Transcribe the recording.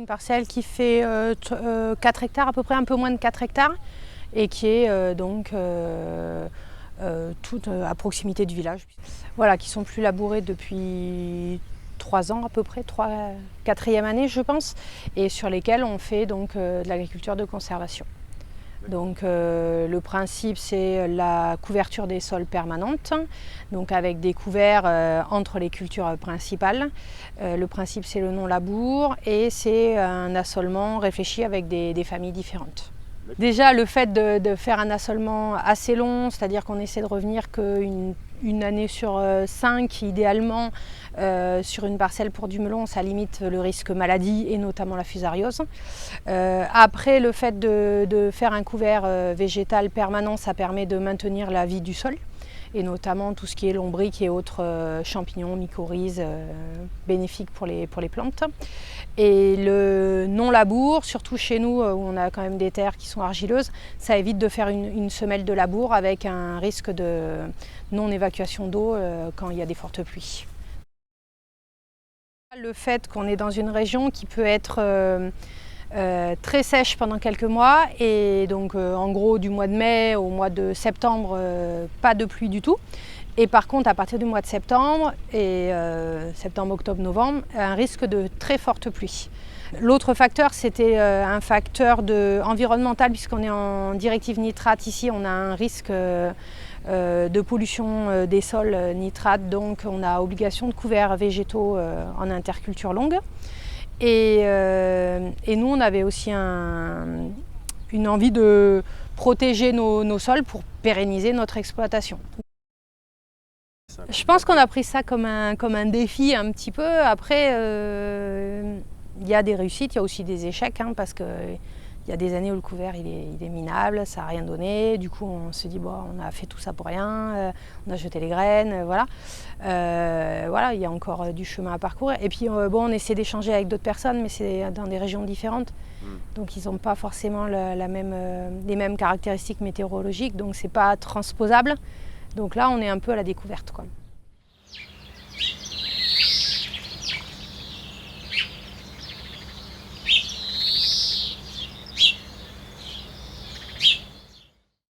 parcelle qui fait 4 hectares à peu près, un peu moins de 4 hectares, et qui est toute à proximité du village. Voilà, qui sont plus labourés depuis 3 ans à peu près, 4e année je pense, et sur lesquels on fait donc de l'agriculture de conservation. Donc le principe c'est la couverture des sols permanente, donc avec des couverts entre les cultures principales. Le principe c'est le non-labour et c'est un assolement réfléchi avec des familles différentes. Déjà le fait de faire un assolement assez long, c'est-à-dire qu'on essaie de revenir qu'une année sur 5 idéalement sur une parcelle pour du melon, ça limite le risque maladie et notamment la fusariose. Après le fait de faire un couvert végétal permanent, ça permet de maintenir la vie du sol et notamment tout ce qui est lombriques et autres champignons, mycorhizes bénéfiques pour les plantes. Et le non-labour, surtout chez nous où on a quand même des terres qui sont argileuses, ça évite de faire une semelle de labour avec un risque de non-évacuation d'eau quand il y a des fortes pluies. Le fait qu'on est dans une région qui peut être très sèche pendant quelques mois et donc en gros du mois de mai au mois de septembre pas de pluie du tout, et par contre à partir du mois de septembre et septembre, octobre, novembre un risque de très forte pluie. L'autre facteur c'était un facteur environnemental, puisqu'on est en directive nitrate ici, on a un risque de pollution des sols nitrate, donc on a obligation de couverts végétaux en interculture longue. Et nous, on avait aussi une envie de protéger nos sols pour pérenniser notre exploitation. Je pense qu'on a pris ça comme un défi un petit peu. Après, il y a des réussites, il y a aussi des échecs, hein, parce qu'il y a des années où le couvert il est minable, ça n'a rien donné. Du coup, on se dit, bon, on a fait tout ça pour rien, on a jeté les graines, voilà. Voilà, il y a encore du chemin à parcourir. Et puis, bon, on essaie d'échanger avec d'autres personnes, mais c'est dans des régions différentes. Donc, ils n'ont pas forcément les mêmes caractéristiques météorologiques, donc c'est pas transposable. Donc là, on est un peu à la découverte, quoi.